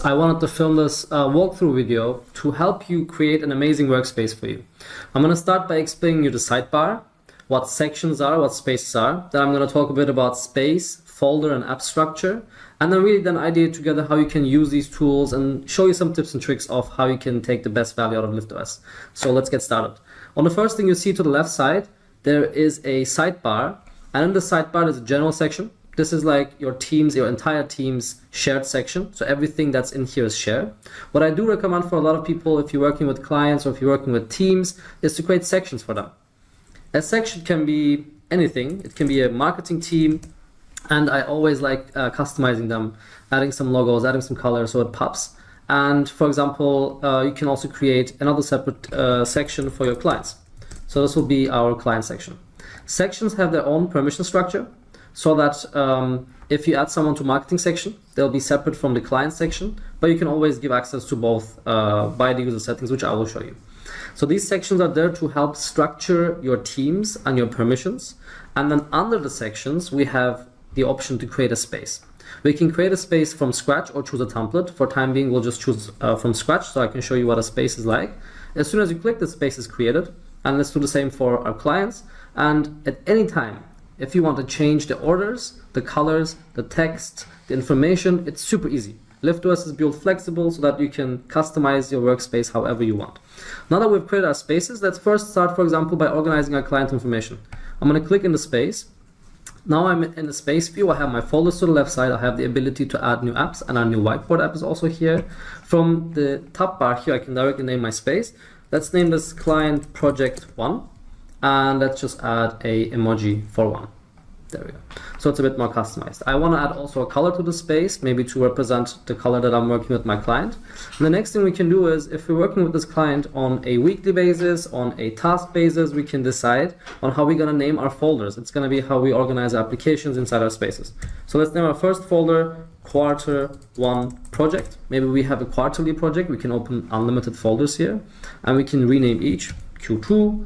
I wanted to film this walkthrough video to help you create an amazing workspace for you. I'm going to start by explaining you the sidebar, what sections are, what spaces are. Then I'm going to talk a bit about space, folder, and app structure. And then really ideate together how you can use these tools and show you some tips and tricks of how you can take the best value out of liftOS. So let's get started. On the first thing you see to the left side, there is a sidebar. And in the sidebar, there's a general section. This is like your entire team's shared section. So everything that's in here is shared. What I do recommend for a lot of people, if you're working with clients or if you're working with teams, is to create sections for them. A section can be anything. It can be a marketing team. And I always like customizing them, adding some logos, adding some color so it pops. And for example, you can also create another separate section for your clients. So this will be our client section. Sections have their own permission structure, so that if you add someone to marketing section, they'll be separate from the client section, but you can always give access to both by the user settings, which I will show you. So these sections are there to help structure your teams and your permissions. And then under the sections, we have the option to create a space. We can create a space from scratch or choose a template. For time being, we'll just choose from scratch, so I can show you what a space is like. As soon as you click, the space is created. And let's do the same for our clients. And at any time, if you want to change the orders, the colors, the text, the information, it's super easy. liftOS is built flexible so that you can customize your workspace however you want. Now that we've created our spaces, let's first start, for example, by organizing our client information. I'm going to click in the space. Now I'm in the space view. I have my folders to the left side. I have the ability to add new apps, and our new whiteboard app is also here. From the top bar here, I can directly name my space. Let's name this client project 1. And let's just add a emoji for 1. There we go. So it's a bit more customized. I want to add also a color to the space, maybe to represent the color that I'm working with my client. And the next thing we can do is, if we're working with this client on a weekly basis, on a task basis, we can decide on how we're going to name our folders. It's going to be how we organize our applications inside our spaces. So let's name our first folder quarter 1 project. Maybe we have a quarterly project. We can open unlimited folders here, and we can rename each Q2,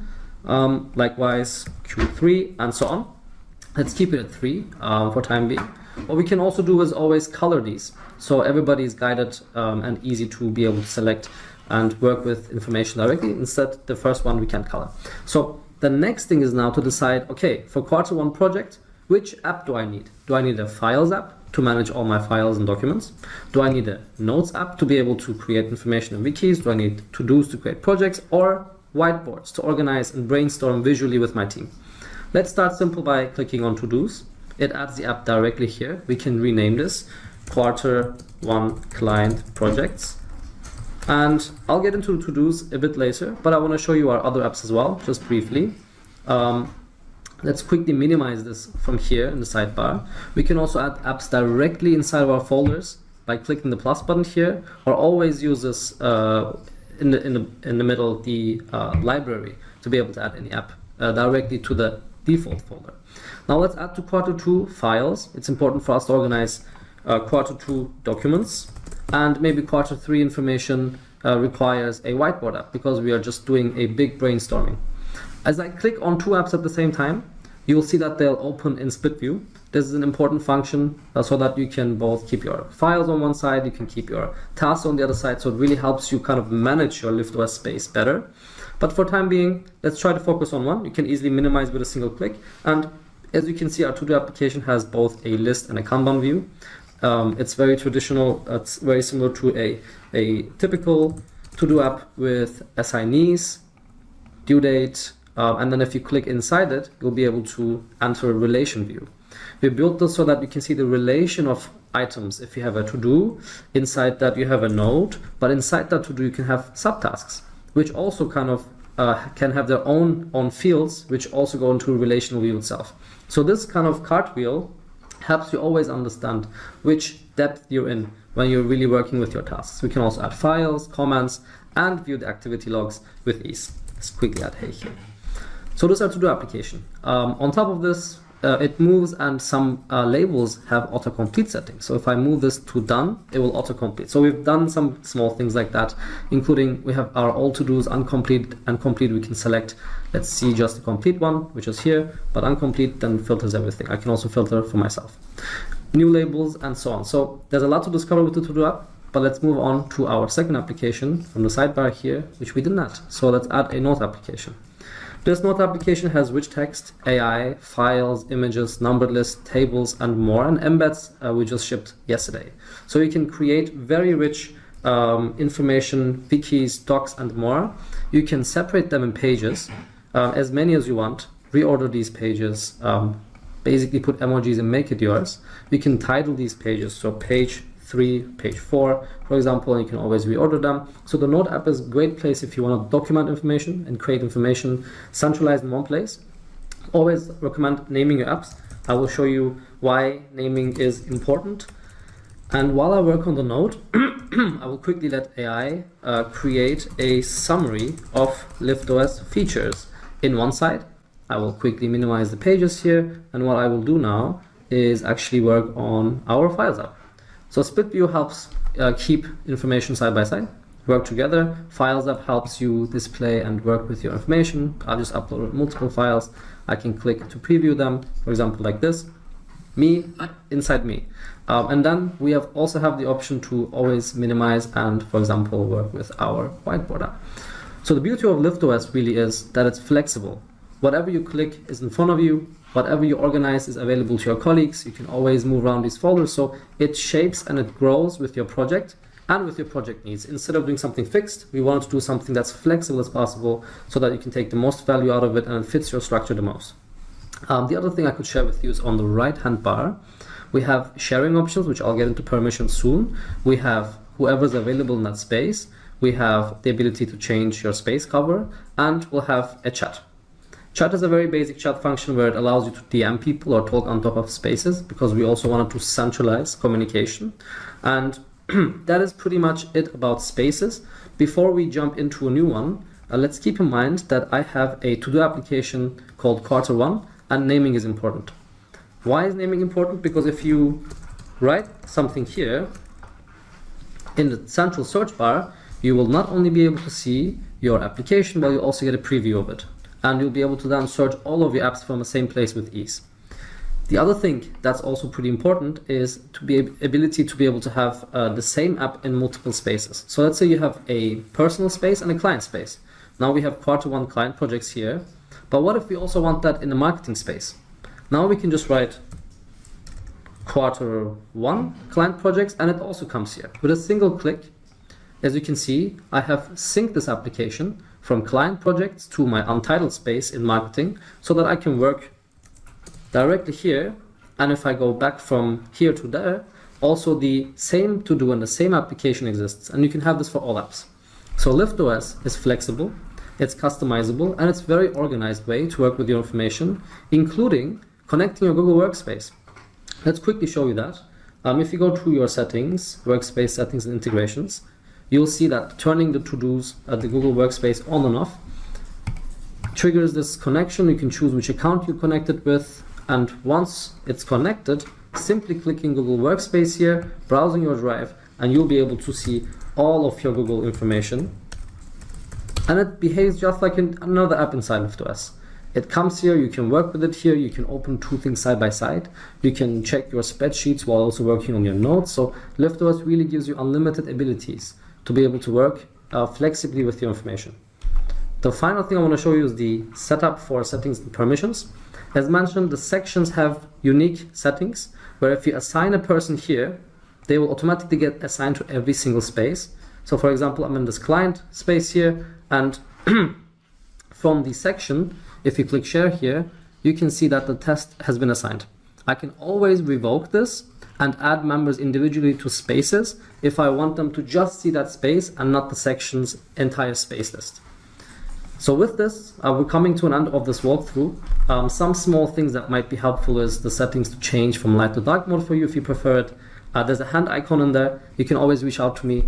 likewise Q3, and so on. Let's keep it at 3 for time being. What we can also do is always color these, so everybody is guided and easy to be able to select and work with information directly. Instead, the first one we can't color. So the next thing is now to decide, okay, for quarter 1 project, which app do I need? Do I need a files app to manage all my files and documents? Do I need a notes app to be able to create information in wikis? Do I need to-dos to create projects, or whiteboards to organize and brainstorm visually with my team? Let's start simple by clicking on to-dos. It adds the app directly here. We can rename this quarter 1 client projects. And I'll get into to-dos a bit later, but I want to show you our other apps as well, just briefly. Let's quickly minimize this from here in the sidebar. We can also add apps directly inside of our folders by clicking the plus button here, or always use this in the middle, the library, to be able to add any app directly to the default folder. Now let's add to quarter 2 files. It's important for us to organize quarter 2 documents, and maybe quarter 3 information requires a whiteboard app because we are just doing a big brainstorming. As I click on 2 apps at the same time, you'll see that they'll open in split view. This is an important function so that you can both keep your files on one side, you can keep your tasks on the other side, so it really helps you kind of manage your liftOS space better. But for time being, let's try to focus on one. You can easily minimize with a single click. And as you can see, our to-do application has both a list and a Kanban view. It's very traditional. It's very similar to a typical to-do app with assignees, due date, and then if you click inside it, you'll be able to enter a relation view. We built this so that you can see the relation of items. If you have a to-do, inside that you have a node, but inside that to-do you can have subtasks, which also kind of can have their own fields, which also go into a relational view itself. So this kind of cartwheel helps you always understand which depth you're in when you're really working with your tasks. We can also add files, comments, and view the activity logs with ease. Let's quickly add hey here. So this is our to-do application. On top of this, it moves, and some labels have autocomplete settings. So if I move this to done, it will autocomplete. So we've done some small things like that, including we have our all to-dos, incomplete and complete. We can select, let's see, just the complete one, which is here, but incomplete then filters everything. I can also filter for myself. New labels and so on. So there's a lot to discover with the to-do app, but let's move on to our second application from the sidebar here, which we didn't add. So let's add a note application. This note application has rich text, AI, files, images, numbered lists, tables, and more, and embeds we just shipped yesterday. So you can create very rich information, wikis, docs, and more. You can separate them in pages, as many as you want, reorder these pages, basically put emojis and make it yours. You can title these pages, so page 3, page 4, for example, and you can always reorder them. So the Note app is a great place if you want to document information and create information centralized in one place. Always recommend naming your apps. I will show you why naming is important. And while I work on the Note, I will quickly let AI create a summary of liftOS features in one side. I will quickly minimize the pages here, and what I will do now is actually work on our Files app. So split view helps keep information side by side, work together. Files app helps you display and work with your information. I'll just upload multiple files. I can click to preview them, for example, like this. Me, inside me. And then we also have the option to always minimize and, for example, work with our whiteboard app. So the beauty of liftOS really is that it's flexible. Whatever you click is in front of you. Whatever you organize is available to your colleagues. You can always move around these folders. So it shapes and it grows with your project and with your project needs. Instead of doing something fixed, we want to do something that's flexible as possible so that you can take the most value out of it and it fits your structure the most. The other thing I could share with you is on the right-hand bar, we have sharing options, which I'll get into permissions soon. We have whoever's available in that space. We have the ability to change your space cover, and we'll have a chat. Chat is a very basic chat function where it allows you to DM people or talk on top of spaces, because we also wanted to centralize communication. And that is pretty much it about spaces. Before we jump into a new one, let's keep in mind that I have a to-do application called Quarter1, and naming is important. Why is naming important? Because if you write something here in the central search bar, you will not only be able to see your application, but you'll also get a preview of it. And you'll be able to then search all of your apps from the same place with ease. The other thing that's also pretty important is ability to be able to have the same app in multiple spaces. So let's say you have a personal space and a client space. Now we have Quarter1 client projects here, but what if we also want that in the marketing space? Now we can just write Quarter1 client projects, and it also comes here. With a single click, as you can see, I have synced this application from client projects to my untitled space in marketing so that I can work directly here. And if I go back from here to there, also the same to-do and the same application exists. And you can have this for all apps. So liftOS is flexible, it's customizable, and it's a very organized way to work with your information, including connecting your Google Workspace. Let's quickly show you that. If you go to your settings, workspace settings and integrations, you'll see that turning the to-dos at the Google Workspace on and off triggers this connection. You can choose which account you're connected with, and once it's connected, simply clicking Google Workspace here, browsing your drive, and you'll be able to see all of your Google information. And it behaves just like another app inside liftOS. It comes here, you can work with it here, you can open two things side by side, you can check your spreadsheets while also working on your notes. So liftOS really gives you unlimited abilities to be able to work flexibly with your information. The final thing I want to show you is the setup for settings and permissions. As mentioned, the sections have unique settings where if you assign a person here, they will automatically get assigned to every single space. So for example, I'm in this client space here, and from the section, if you click share here, you can see that the test has been assigned. I can always revoke this and add members individually to spaces if I want them to just see that space and not the section's entire space list. So with this, we're coming to an end of this walkthrough. Some small things that might be helpful is the settings to change from light to dark mode for you if you prefer it. There's a hand icon in there. You can always reach out to me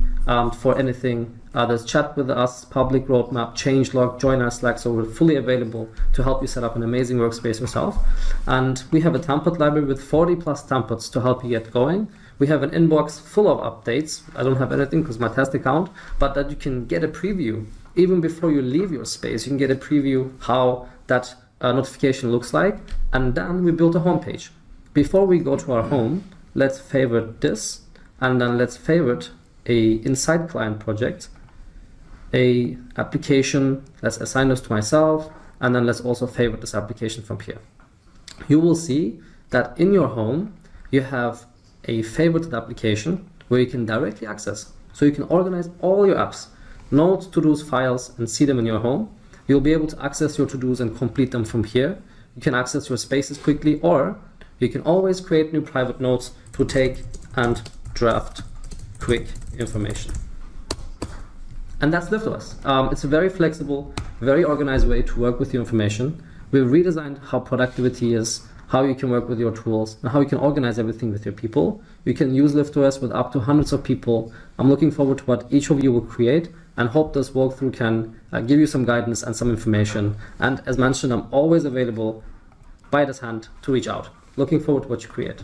for anything. There's chat with us, public roadmap, changelog, join our Slack, so we're fully available to help you set up an amazing workspace yourself. And we have a template library with 40 plus templates to help you get going. We have an inbox full of updates. I don't have anything because my test account, but that you can get a preview. Even before you leave your space, you can get a preview how that notification looks like. And then we built a homepage. Before we go to our home, let's favorite this, and then let's favorite a inside client project, a application. Let's assign this to myself, and then let's also favorite this application from here. You will see that in your home, you have a favorited application where you can directly access. So you can organize all your apps, notes, to-dos, files, and see them in your home. You'll be able to access your to-dos and complete them from here. You can access your spaces quickly, or you can always create new private notes to take and draft quick information. And that's liftOS. It's a very flexible, very organized way to work with your information. We've redesigned how productivity is, how you can work with your tools, and how you can organize everything with your people. You can use liftOS with up to hundreds of people. I'm looking forward to what each of you will create, and hope this walkthrough can give you some guidance and some information. And as mentioned, I'm always available by this hand to reach out. Looking forward to what you create.